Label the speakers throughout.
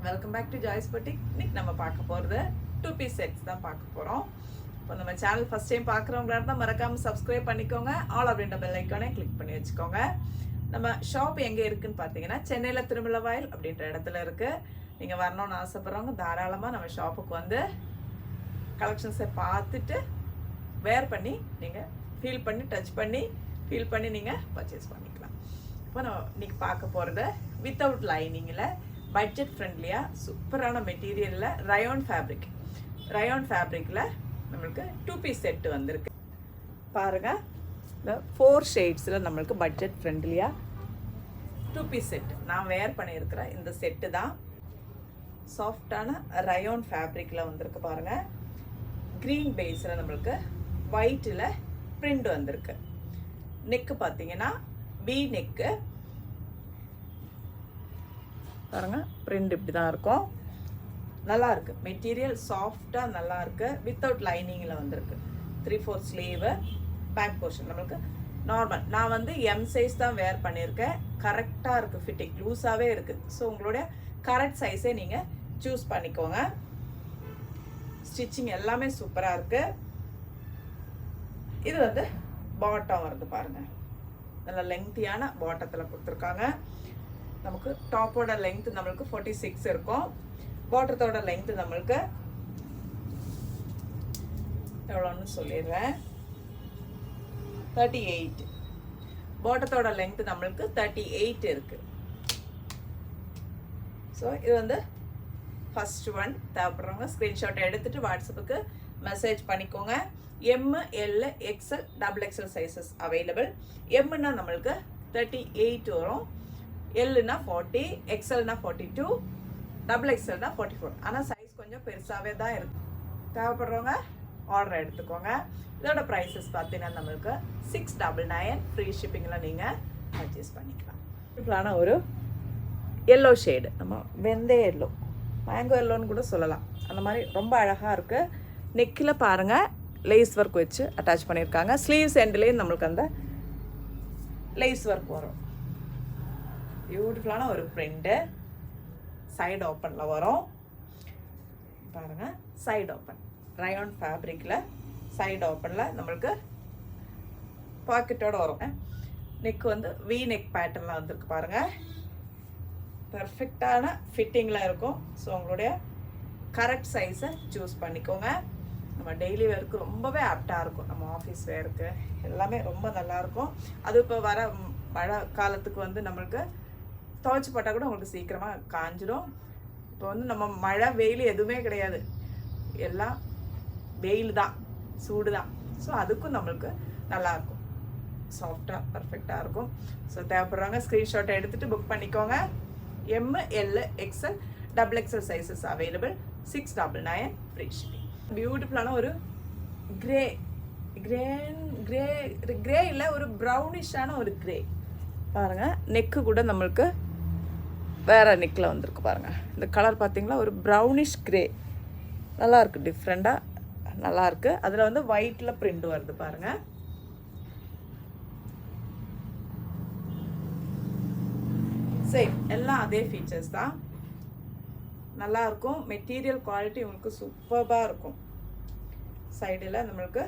Speaker 1: Welcome back to Joy's boutique. இன்னைக்கு நம்ம பார்க்க போகிறது 2 piece செட்ஸ் தான் பார்க்க போகிறோம். இப்போ நம்ம சேனல் ஃபஸ்ட் டைம் பார்க்குறவங்களா இருந்தால் மறக்காமல் சப்ஸ்கிரைப் பண்ணிக்கோங்க. ஆல் அப்படின்ற பெல் ஐக்கானே கிளிக் பண்ணி வச்சுக்கோங்க. நம்ம ஷாப் எங்கே இருக்குதுன்னு பார்த்தீங்கன்னா சென்னையில் திருமலவாயில் அப்படின்ற இடத்துல இருக்குது. நீங்கள் வரணும்னு ஆசைப்பட்றவங்க தாராளமாக நம்ம ஷாப்புக்கு வந்து கலெக்ஷன்ஸை பார்த்துட்டு வேர் பண்ணி நீங்கள் ஃபீல் பண்ணி டச் பண்ணி ஃபீல் பண்ணி நீங்கள் பர்ச்சேஸ் பண்ணிக்கலாம். இப்போ நம்ம இன்னைக்கு பார்க்க போகிறது வித்தவுட் லைனிங்கில் பட்ஜெட் ஃப்ரெண்ட்லியாக சூப்பரான மெட்டீரியலில் ரயோன் ஃபேப்ரிக்கில் நம்மளுக்கு 2 piece செட்டு வந்திருக்கு. பாருங்கள், இந்த 4 ஷேட்ஸில் நம்மளுக்கு பட்ஜெட் ஃப்ரெண்ட்லியாக 2 piece செட்டு நான் வேர் பண்ணியிருக்கிற இந்த செட்டு தான். சாஃப்டான ரயோன் ஃபேப்ரிக்கில் வந்திருக்கு. பாருங்கள், க்ரீன் பேஸில் நம்மளுக்கு ஒயிட்டில் பிரிண்ட் வந்திருக்கு. நெக்கு பார்த்தீங்கன்னா பி நெக்கு. பாருங்க, பிரிண்ட் இப்படி தான் இருக்கும். நல்லா இருக்கு, மெட்டீரியல் சாஃப்டாக நல்லா இருக்கு. வித்தவுட் லைனிங்கில் வந்திருக்கு. 3/4 ஸ்லீவு, பேக் போர்ஷன் நம்மளுக்கு நார்மல். நான் வந்து எம் சைஸ் தான் வேர் பண்ணியிருக்கேன். கரெக்டாக இருக்குது, ஃபிட்டிங் லூஸாகவே இருக்குது. ஸோ உங்களுடைய கரெக்ட் சைஸே நீங்கள் சூஸ் பண்ணிக்கோங்க. ஸ்டிச்சிங் எல்லாமே சூப்பராக இருக்குது. இது வந்து பாட்டம் வருது பாருங்கள், நல்லா லெங்க்தியான பாட்டத்தில் கொடுத்துருக்காங்க. நமக்கு டாப்போட லெங்த் நம்மளுக்கு 46 இருக்கும். பாட்டத்தோட லெங்த் நம்மளுக்கு எவ்வளோன்னு சொல்லிடுறேன், 38. பாட்டத்தோட லெங்த் நம்மளுக்கு 38 இருக்கு. ஸோ இது வந்து ஃபர்ஸ்ட் ஒன். தேவைப்படுறவங்க ஸ்க்ரீன்ஷாட் எடுத்துட்டு வாட்ஸ்அப்புக்கு மெசேஜ் பண்ணிக்கோங்க. M, L, XL, XXL sizes available. எம்னா நம்மளுக்கு 38 வரும், எல்னா 40, எக்ஸ்எல்னா 42, XXLனா 44. ஆனால் சைஸ் கொஞ்சம் பெருசாகவே தான் இருக்கு. தேவைப்படுறவங்க ஆர்டர் எடுத்துக்கோங்க. இதோட ப்ரைஸஸ் பார்த்தீங்கன்னா நம்மளுக்கு 699 ஃப்ரீ ஷிப்பிங்கில் நீங்கள் பர்ச்சேஸ் பண்ணிக்கலாம். சிம்பிளான ஒரு எல்லோ ஷேடு, நம்ம வெந்தய எல்லோ, மேங்கோ எல்லோன்னு கூட சொல்லலாம். அந்த மாதிரி ரொம்ப அழகாக இருக்குது. நெக்கில் பாருங்கள், லேஸ் ஒர்க் வச்சு அட்டாச் பண்ணியிருக்காங்க. ஸ்லீவ்ஸ் எண்ட்லேயும் நம்மளுக்கு அந்த லேஸ் ஒர்க் வரும். பியூட்டிஃபுல்லான ஒரு பிரிண்ட்டு. சைடு ஓப்பனில் வரும் பாருங்கள். சைடு ஓப்பன் ரயோன் ஃபேப்ரிக்கில் சைடு ஓப்பனில் நம்மளுக்கு பாக்கெட்டோடு வரும். நெக் வந்து வி நெக் பேட்டர்னில் வந்துருக்கு பாருங்கள். பர்ஃபெக்டான ஃபிட்டிங்கில் இருக்கும். ஸோ உங்களுடைய கரெக்ட் சைஸை சூஸ் பண்ணிக்கோங்க. நம்ம டெய்லி வேருக்கு ரொம்பவே ஆப்டாக இருக்கும். நம்ம ஆஃபீஸ் வேருக்கு எல்லாமே ரொம்ப நல்லாயிருக்கும். அது இப்போ வர மழை காலத்துக்கு வந்து நம்மளுக்கு துவைச்சி போட்டால் கூட உங்களுக்கு சீக்கிரமாக காஞ்சிடும். இப்போ வந்து நம்ம மழை வெயில் எதுவுமே கிடையாது, எல்லாம் வெயில் தான், சூடு தான். ஸோ அதுக்கும் நம்மளுக்கு நல்லாயிருக்கும், சாஃப்டாக பர்ஃபெக்டாக இருக்கும். ஸோ தேவைப்படுறாங்க ஸ்க்ரீன்ஷாட்டை எடுத்துகிட்டு புக் பண்ணிக்கோங்க. M, L, XL, XXL sizes available. 699 free shipping. பியூட்டிஃபுல்லான ஒரு கிரே கிரே இல்லை, ஒரு ப்ரௌனிஷான ஒரு கிரே பாருங்கள். நெக்கு கூட நம்மளுக்கு வேறு நெக்கில் வந்திருக்கு பாருங்கள். இந்த கலர் பார்த்தீங்களா, ஒரு ப்ரௌனிஷ் கிரே, நல்லாயிருக்கு, டிஃப்ரெண்ட்டாக நல்லாயிருக்கு. அதில் வந்து ஒயிட்டில் பிரிண்ட் வருது பாருங்கள். சேம் எல்லாம் அதே ஃபீச்சர்ஸ் தான். நல்லாயிருக்கும். மெட்டீரியல் குவாலிட்டி உங்களுக்கு சூப்பராக இருக்கும். சைடில் நம்மளுக்கு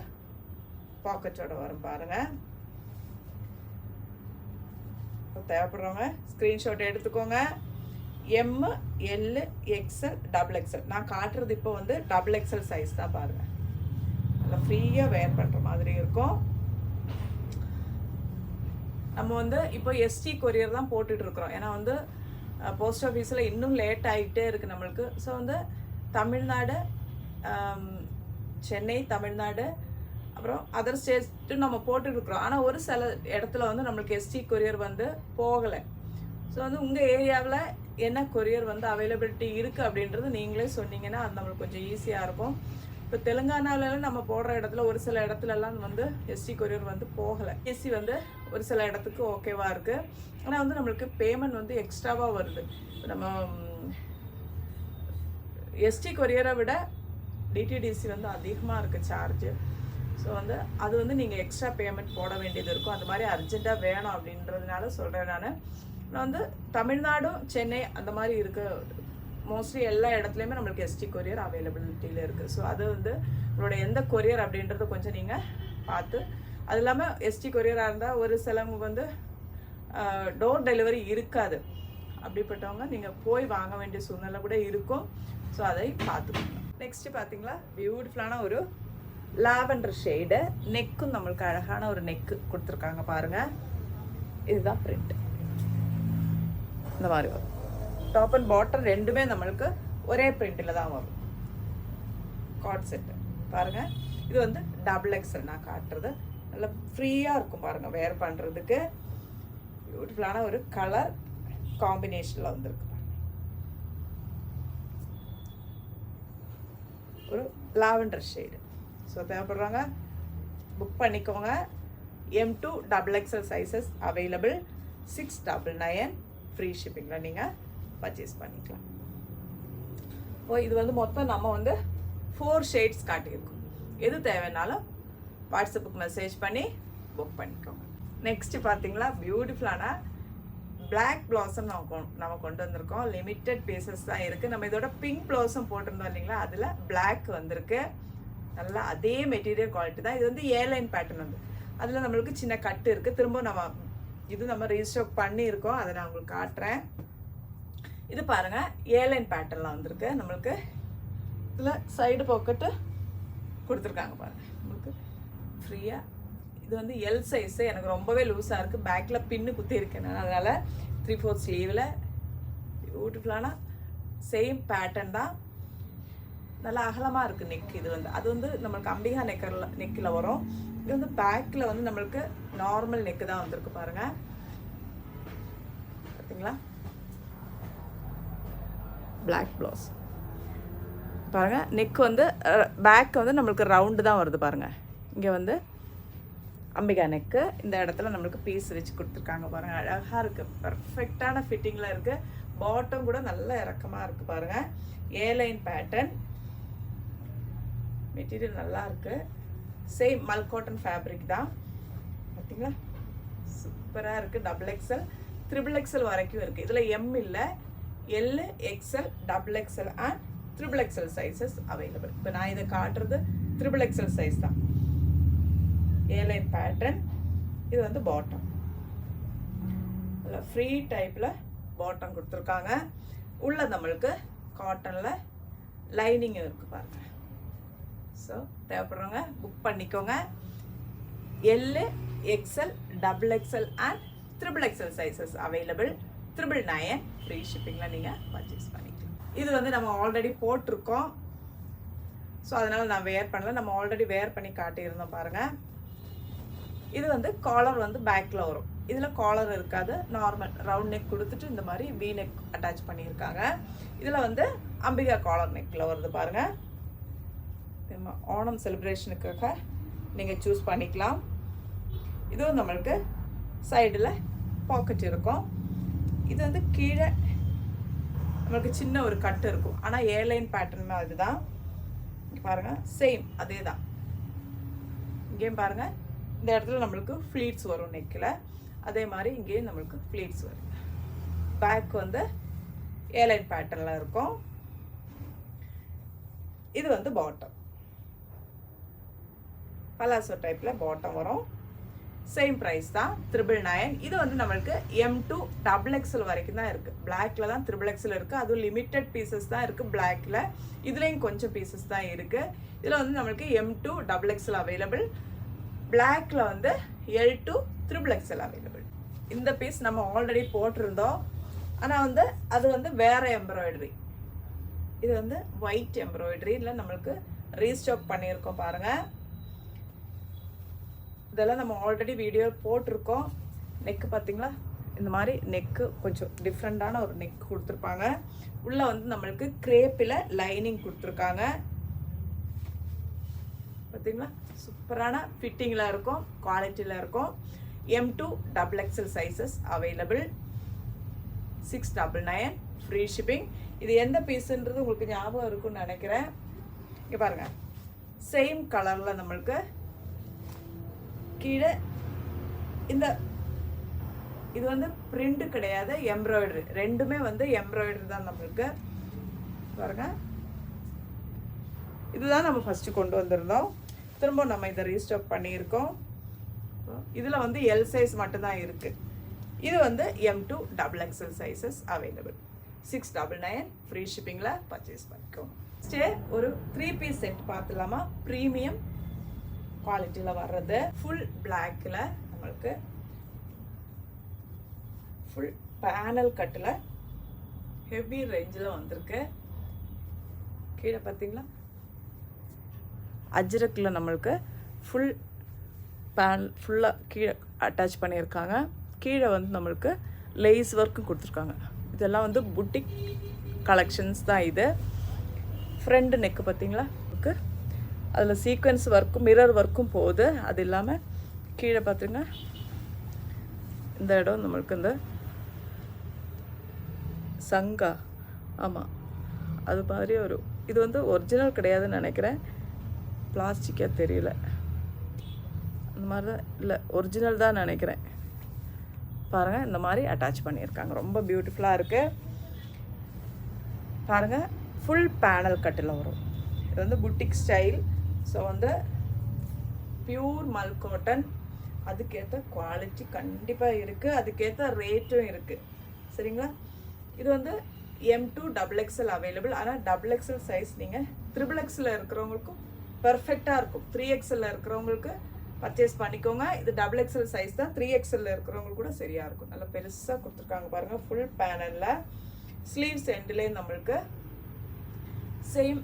Speaker 1: பாக்கெட்டோட வரும் பாருங்கள். தேவைப்படுறவங்க ஸ்க்ரீன்ஷாட் எடுத்துக்கோங்க. M, L, XL, XXL. நான் காட்டுறது இப்போ வந்து XXL சைஸ் தான் பாருங்கள். நல்லா ஃப்ரீயாக வேர் பண்ணுற மாதிரி இருக்கும். நம்ம வந்து இப்போ ST கொரியர் தான் போட்டுட்ருக்குறோம். ஏன்னா வந்து போஸ்ட் ஆஃபீஸில் இன்னும் லேட் ஆகிட்டே இருக்குது நம்மளுக்கு. ஸோ வந்து தமிழ்நாடு, சென்னை, தமிழ்நாடு, அப்புறம் அதர் ஸ்டேட்டும் நம்ம போட்டுருக்குறோம். ஆனால் ஒரு சில இடத்துல வந்து நம்மளுக்கு ST கொரியர் வந்து போகலை. ஸோ வந்து உங்கள் ஏரியாவில் என்ன கொரியர் வந்து அவைலபிலிட்டி இருக்குது அப்படின்றது நீங்களே சொன்னீங்கன்னா அது நம்மளுக்கு கொஞ்சம் ஈஸியாக இருக்கும். இப்போ தெலுங்கானாவில நம்ம போடுற இடத்துல ஒரு சில இடத்துலலாம் வந்து ST கொரியர் வந்து போகலை. SC வந்து ஒரு சில இடத்துக்கு ஓகேவாக இருக்குது. ஆனால் வந்து நம்மளுக்கு பேமெண்ட் வந்து எக்ஸ்ட்ராவாக வருது. நம்ம ST கொரியரை விட DTDC வந்து அதிகமாக இருக்குது சார்ஜு. ஸோ வந்து அது வந்து நீங்கள் எக்ஸ்ட்ரா பேமெண்ட் போட வேண்டியது இருக்கும். அந்த மாதிரி அர்ஜெண்ட்டாக வேணும் அப்படின்றதுனால சொல்கிறேன். நான் வந்து தமிழ்நாடும் சென்னை அந்த மாதிரி இருக்க மோஸ்ட்லி எல்லா இடத்துலையுமே நம்மளுக்கு எஸ்டி கொரியர் அவைலபிலிட்டியில் இருக்குது. ஸோ அது வந்து உங்களோட எந்த கொரியர் அப்படின்றத கொஞ்சம் நீங்கள் பார்த்து, அது இல்லாமல் எஸ்டி கொரியராக இருந்தால் ஒரு சிலவங்க வந்து டோர் டெலிவரி இருக்காது. அப்படிப்பட்டவங்க நீங்கள் போய் வாங்க வேண்டிய சூழ்நிலை கூட இருக்கும். ஸோ அதை பார்த்துக்கோங்க. நெக்ஸ்ட்டு பார்த்தீங்களா, பியூட்டிஃபுல்லான ஒரு லாவெண்டர் ஷேடு, நெக்கும் நம்மளுக்கு அழகான ஒரு நெக்கு கொடுத்துருக்காங்க பாருங்கள். இதுதான் பிரிண்ட். இந்த மாதிரி வரும். டாப் அண்ட் பாட்டம் ரெண்டுமே நம்மளுக்கு ஒரே பிரிண்டில் தான் வரும். கார்ட் செட்டு பாருங்கள். இது வந்து டபுள் எக்ஸல் நான் காட்டுறது. நல்லா ஃப்ரீயாக இருக்கும் பாருங்கள் வேர் பண்ணுறதுக்கு. பியூட்டிஃபுல்லான ஒரு கலர் காம்பினேஷனில் வந்துருக்கு. ஒரு லாவெண்டர் ஷேடு. ஸோ தேவைப்படுறாங்க புக் பண்ணிக்கோங்க. M2 XXL sizes available. 699 free ஷிப்பிங்கில் நீங்கள் பர்ச்சேஸ் பண்ணிக்கலாம். இது வந்து மொத்தம் நம்ம வந்து 4 ஷேட்ஸ் காட்டியிருக்கோம். எது தேவைன்னாலும் வாட்ஸ்அப்புக்கு மெசேஜ் பண்ணி புக் பண்ணிக்கோங்க. நெக்ஸ்ட்டு பார்த்தீங்களா, பியூட்டிஃபுல்லான பிளாக் பிளாசம் நம்ம கொண்டு வந்திருக்கோம். லிமிட்டட் பீசஸ் தான் இருக்குது. நம்ம இதோட பிங்க் பிளாசம் போட்டிருந்தோம் இல்லைங்களா, அதில் பிளாக் வந்திருக்கு. நல்லா அதே மெட்டீரியல் குவாலிட்டி தான். இது வந்து ஏர்லைன் பேட்டர்ன் வந்து அதில் நம்மளுக்கு சின்ன கட்டு இருக்குது. திரும்ப நம்ம ரீஸ்டாக் பண்ணியிருக்கோம். அதை நான் உங்களுக்கு காட்டுறேன். இது பாருங்கள், ஏர்லைன் பேட்டர்னில் வந்திருக்கு. நம்மளுக்கு இதில் சைடு பாக்கெட்டு கொடுத்துருக்காங்க பாருங்கள். நம்மளுக்கு ஃப்ரீயாக. இது வந்து எல் சைஸு, எனக்கு ரொம்பவே லூஸாக இருக்குது. பேக்கில் பின்னு குத்தி இருக்கேன் நான். அதனால் 3/4 ஸ்லீவில் பியூட்டிஃபுல்லான சேம் பேட்டர்ன் தான். நல்லா அகலமாக இருக்குது நெக். இது வந்து அது வந்து நம்மளுக்கு அம்பிகா நெக்கில் வரும். இது வந்து பேக்கில் வந்து நம்மளுக்கு நார்மல் நெக்கு தான் வந்திருக்கு பாருங்கள். பார்த்தீங்களா, பிளாக் ப்ளவுஸ் பாருங்கள். நெக் வந்து பேக் வந்து நம்மளுக்கு ரவுண்டு தான் வருது பாருங்கள். இங்கே வந்து அம்பிகா நெக்கு, இந்த இடத்துல நம்மளுக்கு பீஸ் வச்சு கொடுத்துருக்காங்க பாருங்கள். அழகாக இருக்குது, பர்ஃபெக்டான ஃபிட்டிங்கில் இருக்குது. பாட்டம் கூட நல்ல இறக்கமாக இருக்குது பாருங்கள். ஏர்லைன் பேட்டர்ன் மெட்டீரியல் நல்லா இருக்குது. சேம் மல் காட்டன் ஃபேப்ரிக் தான். பார்த்தீங்களா, சூப்பராக இருக்குது. XXL, XXL வரைக்கும் இருக்குது. இதில் M இல்லை, L, XL, XXL and XXL sizes available. இப்போ நான் இதை காட்டுறது XXL சைஸ் தான். Airline pattern. இது வந்து பாட்டம் நல்லா ஃப்ரீ டைப்பில் பாட்டம் கொடுத்துருக்காங்க. உள்ள நம்மளுக்கு காட்டனில் லைனிங் இருக்குது பாருங்கள். ஸோ தேவைப்படுறவங்க புக் பண்ணிக்கோங்க. L, XL, XXL and XXL sizes available. 999 free ஷிப்பிங்கில் நீங்கள் பர்ச்சேஸ் பண்ணிக்கலாம். இது வந்து நம்ம ஆல்ரெடி போட்டிருக்கோம். ஸோ அதனால் நான் வேர் பண்ணல. நம்ம ஆல்ரெடி வேர் பண்ணி காட்டியிருந்தோம் பாருங்கள். இது வந்து காலர் வந்து பேக்கில் வரும். இதில் காலர் இருக்காது. நார்மல் ரவுண்ட் நெக் கொடுத்துட்டு இந்த மாதிரி V நெக் அட்டாச் பண்ணியிருக்காங்க. இதில் வந்து அம்பிகா காலர் நெக்கில் வருது பாருங்கள். ஓணம் செலிப்ரேஷனுக்காக நீங்கள் சூஸ் பண்ணிக்கலாம். இதுவும் நம்மளுக்கு சைடில் பாக்கெட் இருக்கும். இது வந்து கீழே நம்மளுக்கு சின்ன ஒரு கட்டு இருக்கும். ஆனால் ஏர்லைன் பேட்டர்ன் அதுதான் பாருங்கள். சேம் அதே தான். இங்கேயும் பாருங்கள், இந்த இடத்துல நம்மளுக்கு ஃப்ளீட்ஸ் வரும் நெக்கில். அதே மாதிரி இங்கேயும் நம்மளுக்கு ஃப்ளீட்ஸ் வரும். பேக் வந்து ஏர்லைன் பேட்டர்னில் இருக்கும். இது வந்து பாட்டம், பலாசோ டைப்பில் பாட்டம் வரும். சேம் ப்ரைஸ் தான், 999. இது வந்து நம்மளுக்கு M2 XXL வரைக்கும் தான் இருக்குது. பிளாக்ல தான் XXL இருக்குது. அதுவும் லிமிட்டட் பீசஸ் தான் இருக்குது பிளாக்ல. இதுலேயும் கொஞ்சம் பீசஸ் தான் இருக்குது. இதில் வந்து நம்மளுக்கு M2 XXL அவைலபிள். பிளாக்ல வந்து L2 XXL அவைலபிள். இந்த பீஸ் நம்ம ஆல்ரெடி போட்டிருந்தோம். ஆனால் வந்து அது வந்து வேறு எம்ப்ராய்டரி. இது வந்து ஒயிட் எம்ப்ராய்டரி. இல்லை நம்மளுக்கு ரீஸ்டாக் பண்ணியிருக்கோம் பாருங்கள். இதெல்லாம் நம்ம ஆல்ரெடி வீடியோ போட்டிருக்கோம். நெக்கு பார்த்தீங்களா, இந்த மாதிரி நெக்கு கொஞ்சம் டிஃப்ரெண்ட்டான ஒரு நெக் கொடுத்துருப்பாங்க. உள்ளே வந்து நம்மளுக்கு கிரேப்பில் லைனிங் கொடுத்துருக்காங்க. பார்த்தீங்களா, சூப்பரான ஃபிட்டிங்கில் இருக்கும், குவாலிட்டியில் இருக்கும். M2 XXL sizes available. 699 free shipping. இது எந்த பீஸுன்றது உங்களுக்கு ஞாபகம் இருக்குன்னு நினைக்கிறேன். இங்கே பாருங்கள், சேம் கலரில் நம்மளுக்கு கீழே இந்த இது வந்து பிரிண்ட் கிடையாது, எம்ப்ராய்டரி. ரெண்டுமே வந்து எம்ப்ராய்டரி தான் நம்மளுக்கு. பாருங்க, இதுதான் நம்ம ஃபஸ்ட்டு கொண்டு வந்திருந்தோம். திரும்ப நம்ம இதை ரீஸ்டாக் பண்ணியிருக்கோம். இதில் வந்து எல் சைஸ் மட்டும்தான் இருக்குது. இது வந்து M2 XXL sizes available. 699 free ஷிப்பிங்கில் பர்ச்சேஸ் பண்ணிக்கோங்க. நெக்ஸ்ட்டு ஒரு 3 பீஸ் செட் பார்த்துலாமா? ப்ரீமியம் குவாலிட்டியில் வர்றது, ஃபுல் பிளாக்கில் நம்மளுக்கு ஃபுல் பேனல் கட்டில் ஹெவி ரேஞ்சில் வந்திருக்கு. கீழே பார்த்தீங்களா அஜ்ரக்கில் நம்மளுக்கு ஃபுல் பேன் ஃபுல்லாக கீழே அட்டாச் பண்ணியிருக்காங்க. கீழே வந்து நம்மளுக்கு லேஸ் ஒர்க்கும் கொடுத்துருக்காங்க. இதெல்லாம் வந்து புட்டிக் கலெக்ஷன்ஸ் தான். இது ஃப்ரண்ட் நெக்கு பார்த்தீங்களா, அதில் சீக்வென்ஸ் ஒர்க்கும் மிரர் ஒர்க்கும் போகுது. அது இல்லாமல் கீழே பார்த்திங்கன்னா இந்த இடம் நம்மளுக்கு இந்த சங்கா, ஆமாம் அது மாதிரி ஒரு இது வந்து ஒரிஜினல் கிடையாதுன்னு நினைக்கிறேன், பிளாஸ்டிக்காக தெரியல, அந்த மாதிரி தான், இல்லை ஒரிஜினல் தான் நினைக்கிறேன். பாருங்கள், இந்த மாதிரி அட்டாச் பண்ணியிருக்காங்க. ரொம்ப பியூட்டிஃபுல்லாக இருக்குது. பாருங்கள், ஃபுல் பேனல் கட்டில் வரும். இது வந்து புட்டிக் ஸ்டைல். ஸோ வந்து பியூர் மல் காட்டன். அதுக்கேற்ற குவாலிட்டி கண்டிப்பாக இருக்குது, அதுக்கேற்ற ரேட்டும் இருக்குது. சரிங்களா? இது வந்து M2 XXL அவைலபிள். ஆனால் XXL சைஸ் நீங்கள் XXL இருக்கிறவங்களுக்கும் பர்ஃபெக்டாக இருக்கும். 3XL இருக்கிறவங்களுக்கு பர்ச்சேஸ் பண்ணிக்கோங்க. இது XXL சைஸ் தான். 3XL இருக்கிறவங்களுக்கு கூட சரியாக இருக்கும். நல்லா பெருசாக கொடுத்துருக்காங்க பாருங்கள். ஃபுல் பேனலில் ஸ்லீவ்ஸ் எண்ட்லேயே நம்மளுக்கு சேம்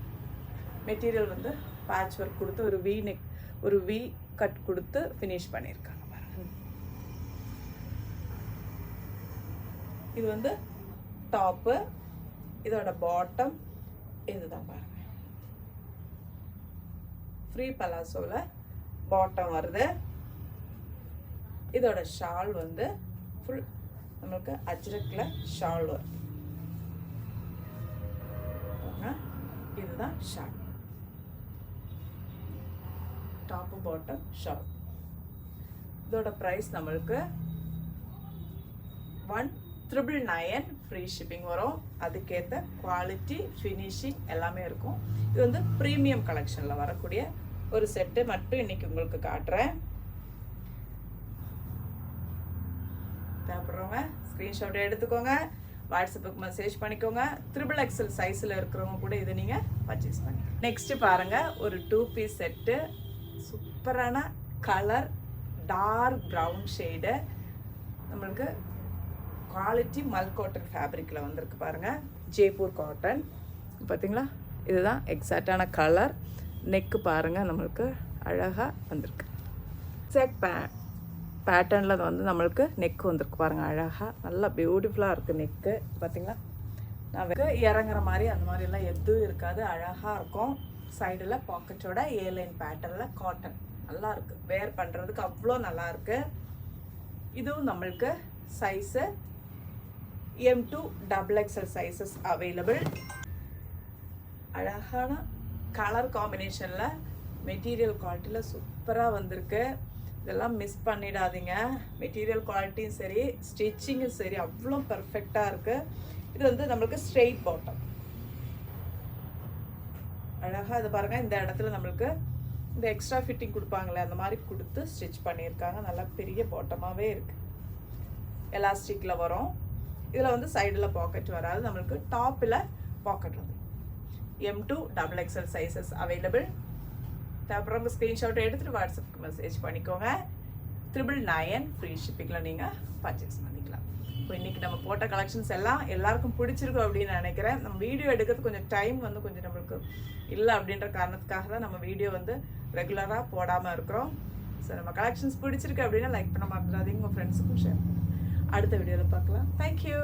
Speaker 1: மெட்டீரியல் வந்து பேட்ச் ஒர்க் கொடுத்து ஒரு வி நெக், ஒரு வி கட் கொடுத்து ஃபினிஷ் பண்ணியிருக்காங்க பாருங்கள். இது வந்து டாப்பு, இதோட பாட்டம் இதுதான் பாருங்கள். ஃப்ரீ பலாசோவில் பாட்டம் வருது. இதோட ஷால் வந்து ஃபுல் நம்மளுக்கு அஜ்ரக்கில் ஷால் வருது. இதுதான் ஷால், டாப்பு பாட்டம் ஷால். இதோட ப்ரைஸ் நம்மளுக்கு 1999 ஃப்ரீ ஷிப்பிங் வரும். அதுக்கேற்ற குவாலிட்டி ஃபினிஷிங் எல்லாமே இருக்கும். இது வந்து ப்ரீமியம் கலெக்ஷனில் வரக்கூடிய ஒரு செட்டு மட்டும் இன்னைக்கு உங்களுக்கு காட்டுறேன். தேவைப்படுறவங்க ஸ்க்ரீன்ஷாட் எடுத்துக்கோங்க, வாட்ஸ்அப்புக்கு மெசேஜ் பண்ணிக்கோங்க. XXL சைஸில் இருக்கிறவங்க கூட இதை நீங்கள் பர்ச்சேஸ் பண்ணிக்கோங்க. நெக்ஸ்ட்டு பாருங்கள், ஒரு 2 பீஸ் செட்டு. சூப்பரான கலர், டார்க் ப்ரௌன் ஷேடு, நம்மளுக்கு குவாலிட்டி மல் காட்டன் ஃபேப்ரிக்கில் வந்திருக்கு பாருங்கள். ஜெய்ப்பூர் காட்டன் பார்த்தீங்களா, இதுதான் எக்ஸாக்டான கலர். நெக்கு பாருங்கள், நம்மளுக்கு அழகாக வந்திருக்கு. எக்ஸாக்ட் பேட்டர்னில் வந்து நம்மளுக்கு நெக்கு வந்திருக்கு பாருங்கள். அழகாக நல்லா பியூட்டிஃபுல்லாக இருக்குது நெக்கு. பார்த்தீங்களா, நான் இறங்குற மாதிரி அந்த மாதிரிலாம் எதுவும் இருக்காது, அழகாக இருக்கும். சைடில் பாக்கெட்டோட ஏலைன் பேட்டர்னில் காட்டன் நல்லா இருக்குது. வேர் பண்ணுறதுக்கு அவ்வளோ நல்லா இருக்குது. இதுவும் நம்மளுக்கு size M2 XXL sizes available. அழகான கலர் காம்பினேஷனில் மெட்டீரியல் குவாலிட்டியில் சூப்பராக வந்திருக்கு. இதெல்லாம் மிஸ் பண்ணிடாதீங்க. மெட்டீரியல் குவாலிட்டியும் சரி, ஸ்டிச்சிங்கும் சரி, அவ்வளோ பர்ஃபெக்டாக இருக்குது. இது வந்து நம்மளுக்கு ஸ்ட்ரெயிட் பாட்டம். அழகாக இது பாருங்கள், இந்த இடத்துல நம்மளுக்கு இந்த எக்ஸ்ட்ரா ஃபிட்டிங் கொடுப்பாங்களே அந்த மாதிரி கொடுத்து ஸ்டிச் பண்ணியிருக்காங்க. நல்லா பெரிய பாட்டமாகவே இருக்குது. எலாஸ்டிக்கில் வரும். இதில் வந்து சைடில் பாக்கெட் வராது. நம்மளுக்கு டாப்பில் பாக்கெட் வந்து M2 XXL சைஸஸ் அவைலபிள். அப்புறம் ஸ்க்ரீன்ஷாட் எடுத்துகிட்டு வாட்ஸ்அப்புக்கு மெசேஜ் பண்ணிக்கோங்க. 999 ஃப்ரீ ஷிப்பிங்கில் நீங்கள் பர்ச்சேஸ் பண்ணிக்கலாம். இப்போ இன்றைக்கி நம்ம போட்ட கலெக்ஷன்ஸ் எல்லாம் எல்லாருக்கும் பிடிச்சிருக்கும் அப்படின்னு நினைக்கிறேன். நம்ம வீடியோ எடுக்கிறது கொஞ்சம் டைம் வந்து கொஞ்சம் நம்மளுக்கு இல்லை அப்படின்ற காரணத்துக்காக தான் நம்ம வீடியோ வந்து ரெகுலராக போடாமல் இருக்கிறோம். ஸோ நம்ம கலெக்ஷன்ஸ் பிடிச்சிருக்கு அப்படின்னா லைக் பண்ண மறந்துடாதீங்க, உங்கள் ஃப்ரெண்ட்ஸுக்கும் ஷேர் பண்ணுங்கள். அடுத்த வீடியோவில் பார்க்கலாம். தேங்க்யூ.